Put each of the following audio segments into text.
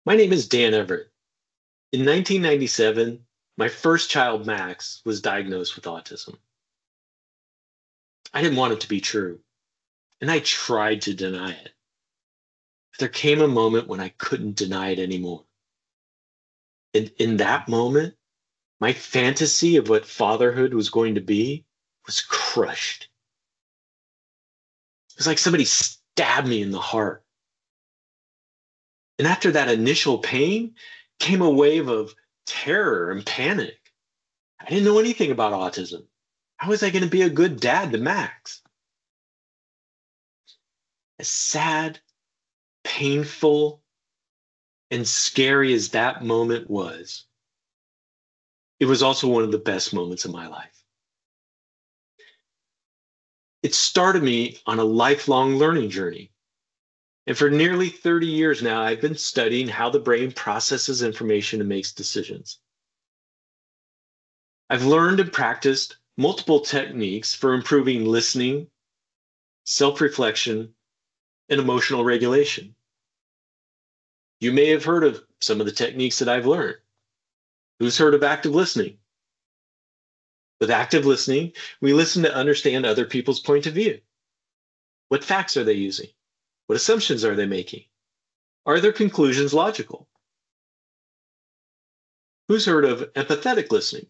My name is Dan Everett. In 1997, my first child, Max, was diagnosed with autism. I didn't want it to be true, and I tried to deny it. But there came a moment when I couldn't deny it anymore. And in that moment, my fantasy of what fatherhood was going to be was crushed. It was like somebody stabbed me in the heart. And after that initial pain came a wave of terror and panic. I didn't know anything about autism. How was I going to be a good dad to Max? As sad, painful, and scary as that moment was, it was also one of the best moments of my life. It started me on a lifelong learning journey. And for nearly 30 years now, I've been studying how the brain processes information and makes decisions. I've learned and practiced multiple techniques for improving listening, self-reflection, and emotional regulation. You may have heard of some of the techniques that I've learned. Who's heard of active listening? With active listening, we listen to understand other people's point of view. What facts are they using? What assumptions are they making? Are their conclusions logical? Who's heard of empathetic listening?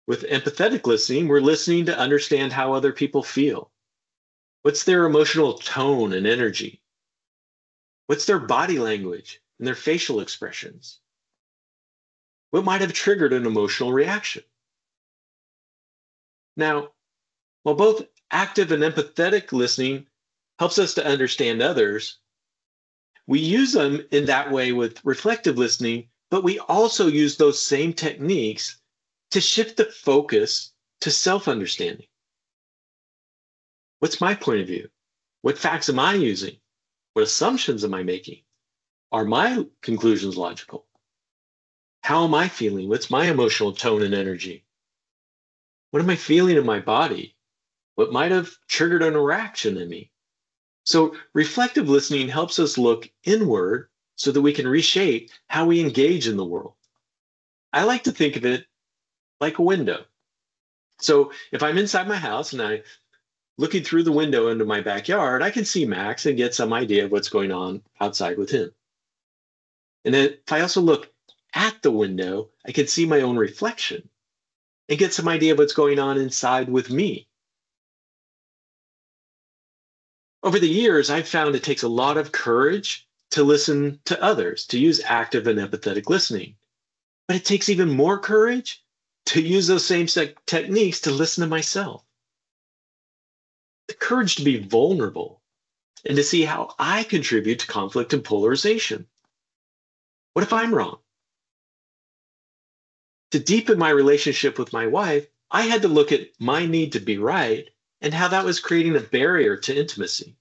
With empathetic listening, we're listening to understand how other people feel. What's their emotional tone and energy? What's their body language and their facial expressions? What might have triggered an emotional reaction? Now, while both active and empathetic listening helps us to understand others, we use them in that way with reflective listening, but we also use those same techniques to shift the focus to self-understanding. What's my point of view? What facts am I using? What assumptions am I making? Are my conclusions logical? How am I feeling? What's my emotional tone and energy? What am I feeling in my body? What might have triggered an reaction in me? So reflective listening helps us look inward so that we can reshape how we engage in the world. I like to think of it like a window. So if I'm inside my house and I'm looking through the window into my backyard, I can see Max and get some idea of what's going on outside with him. And then if I also look at the window, I can see my own reflection and get some idea of what's going on inside with me. Over the years, I've found it takes a lot of courage to listen to others, to use active and empathetic listening. But it takes even more courage to use those same techniques to listen to myself. The courage to be vulnerable and to see how I contribute to conflict and polarization. What if I'm wrong? To deepen my relationship with my wife, I had to look at my need to be right and how that was creating a barrier to intimacy.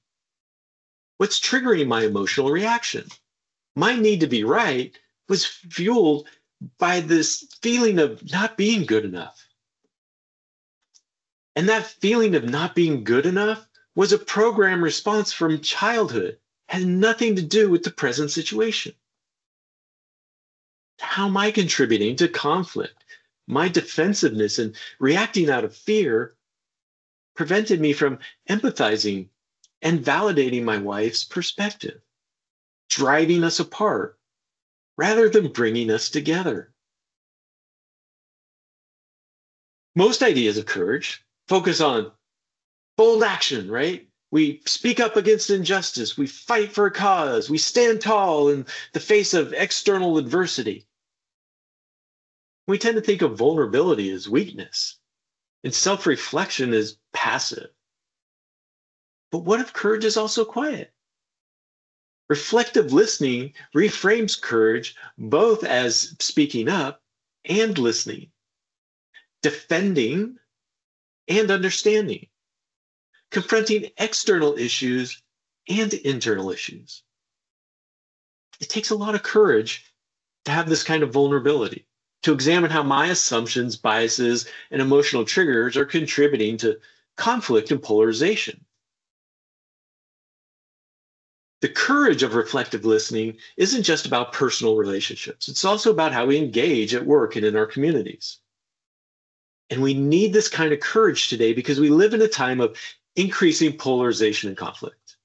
What's triggering my emotional reaction? My need to be right was fueled by this feeling of not being good enough. And that feeling of not being good enough was a program response from childhood, had nothing to do with the present situation. How am I contributing to conflict? My defensiveness and reacting out of fear prevented me from empathizing and validating my wife's perspective, driving us apart rather than bringing us together. Most ideas of courage focus on bold action, right? We speak up against injustice. We fight for a cause. We stand tall in the face of external adversity. We tend to think of vulnerability as weakness and self-reflection as passive. But what if courage is also quiet? Reflective listening reframes courage both as speaking up and listening, defending and understanding, confronting external issues and internal issues. It takes a lot of courage to have this kind of vulnerability, to examine how my assumptions, biases, and emotional triggers are contributing to conflict and polarization. The courage of reflective listening isn't just about personal relationships. It's also about how we engage at work and in our communities. And we need this kind of courage today because we live in a time of increasing polarization and conflict.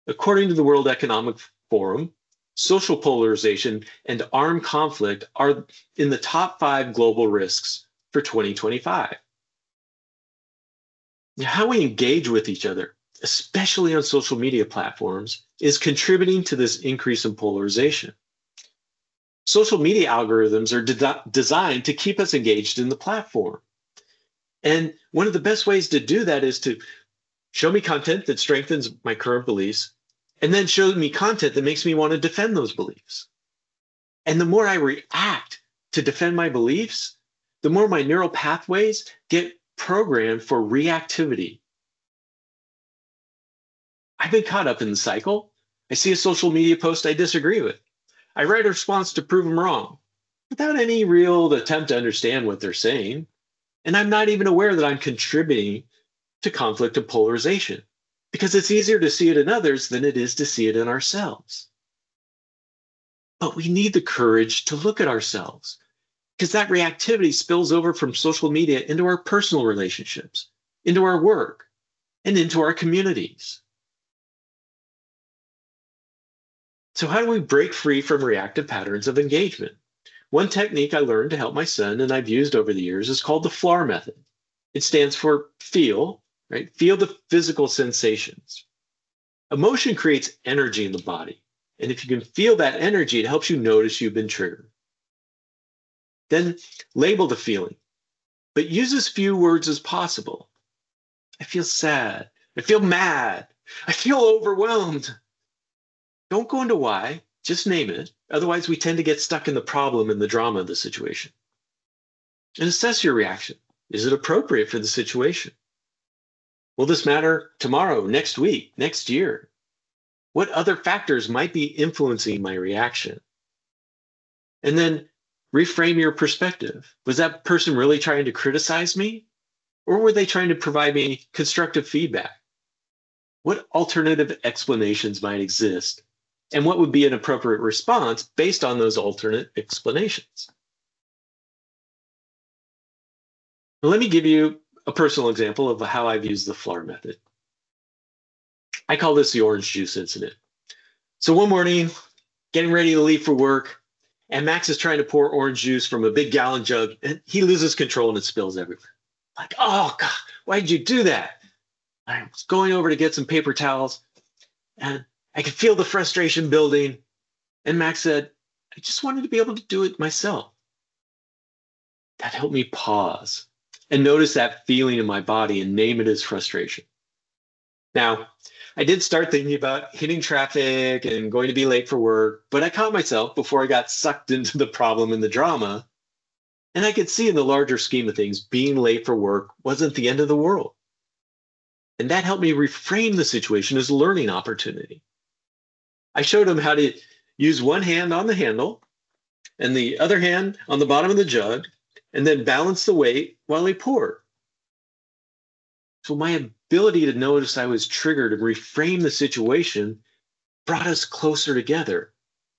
According to the World Economic Forum, social polarization and armed conflict are in the top 5 global risks for 2025. How we engage with each other, especially on social media platforms, is contributing to this increase in polarization. Social media algorithms are designed to keep us engaged in the platform. And one of the best ways to do that is to show me content that strengthens my current beliefs, and then show me content that makes me want to defend those beliefs. And the more I react to defend my beliefs, the more my neural pathways get programmed for reactivity. I've been caught up in the cycle. I see a social media post I disagree with. I write a response to prove them wrong without any real attempt to understand what they're saying. And I'm not even aware that I'm contributing to conflict and polarization because it's easier to see it in others than it is to see it in ourselves. But we need the courage to look at ourselves because that reactivity spills over from social media into our personal relationships, into our work, and into our communities. So how do we break free from reactive patterns of engagement? One technique I learned to help my son and I've used over the years is called the FLAR method. It stands for feel, right? Feel the physical sensations. Emotion creates energy in the body. And if you can feel that energy, it helps you notice you've been triggered. Then label the feeling, but use as few words as possible. I feel sad. I feel mad. I feel overwhelmed. Don't go into why, just name it. Otherwise, we tend to get stuck in the problem and the drama of the situation. And assess your reaction. Is it appropriate for the situation? Will this matter tomorrow, next week, next year? What other factors might be influencing my reaction? And then reframe your perspective. Was that person really trying to criticize me? Or were they trying to provide me constructive feedback? What alternative explanations might exist? And what would be an appropriate response based on those alternate explanations? Now, let me give you a personal example of how I've used the FLAR method. I call this the orange juice incident. So one morning, getting ready to leave for work, and Max is trying to pour orange juice from a big gallon jug, and he loses control and it spills everywhere. Like, oh God, why did you do that? I was going over to get some paper towels, and I could feel the frustration building. And Max said, I just wanted to be able to do it myself. That helped me pause and notice that feeling in my body and name it as frustration. Now, I did start thinking about hitting traffic and going to be late for work, but I caught myself before I got sucked into the problem and the drama. And I could see in the larger scheme of things, being late for work wasn't the end of the world. And that helped me reframe the situation as a learning opportunity. I showed him how to use one hand on the handle and the other hand on the bottom of the jug, and then balance the weight while he poured. So my ability to notice I was triggered and reframe the situation brought us closer together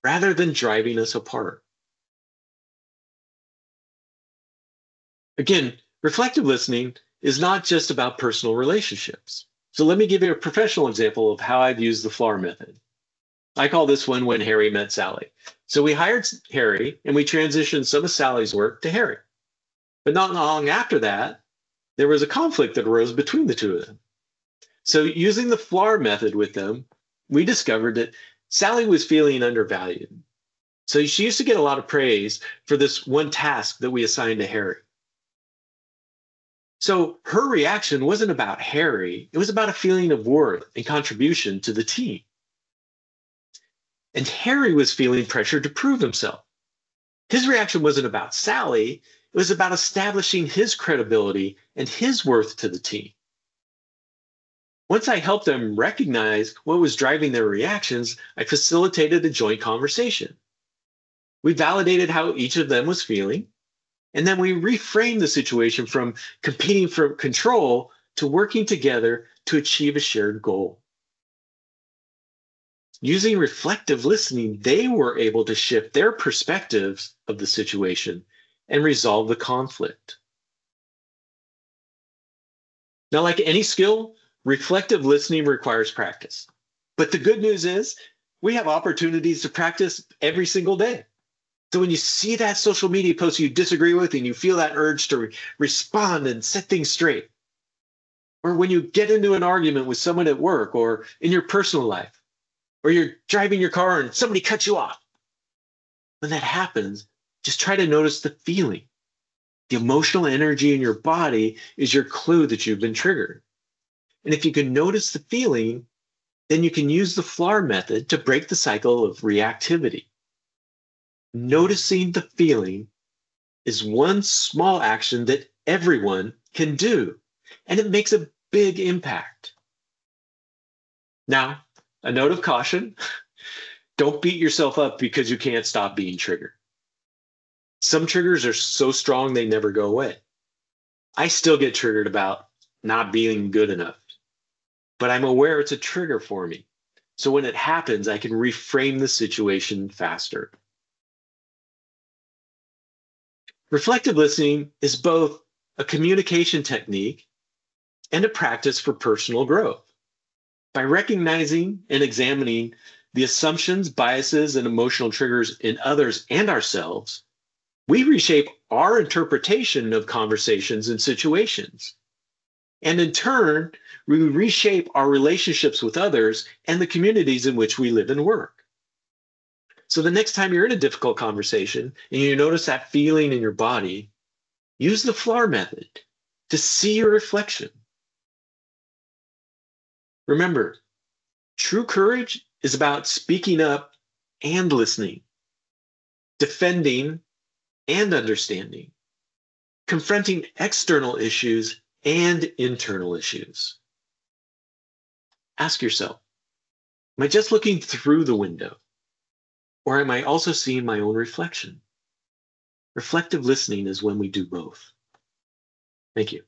rather than driving us apart. Again, reflective listening is not just about personal relationships. So let me give you a professional example of how I've used the FLAR method. I call this one When Harry Met Sally. So we hired Harry and we transitioned some of Sally's work to Harry. But not long after that, there was a conflict that arose between the two of them. So using the FLAR method with them, we discovered that Sally was feeling undervalued. So she used to get a lot of praise for this one task that we assigned to Harry. So her reaction wasn't about Harry, it was about a feeling of worth and contribution to the team. And Harry was feeling pressure to prove himself. His reaction wasn't about Sally, it was about establishing his credibility and his worth to the team. Once I helped them recognize what was driving their reactions, I facilitated a joint conversation. We validated how each of them was feeling, and then we reframed the situation from competing for control to working together to achieve a shared goal. Using reflective listening, they were able to shift their perspectives of the situation and resolve the conflict. Now, like any skill, reflective listening requires practice. But the good news is we have opportunities to practice every single day. So when you see that social media post you disagree with and you feel that urge to respond and set things straight, or when you get into an argument with someone at work or in your personal life, or you're driving your car and somebody cuts you off, when that happens, just try to notice the feeling. The emotional energy in your body is your clue that you've been triggered. And if you can notice the feeling, then you can use the FLAR method to break the cycle of reactivity. Noticing the feeling is one small action that everyone can do, and it makes a big impact. Now, a note of caution, don't beat yourself up because you can't stop being triggered. Some triggers are so strong they never go away. I still get triggered about not being good enough, but I'm aware it's a trigger for me. So when it happens, I can reframe the situation faster. Reflective listening is both a communication technique and a practice for personal growth. By recognizing and examining the assumptions, biases, and emotional triggers in others and ourselves, we reshape our interpretation of conversations and situations. And in turn, we reshape our relationships with others and the communities in which we live and work. So the next time you're in a difficult conversation and you notice that feeling in your body, use the FLAR method to see your reflection. Remember, true courage is about speaking up and listening, defending and understanding, confronting external issues and internal issues. Ask yourself, am I just looking through the window? Or am I also seeing my own reflection? Reflective listening is when we do both. Thank you.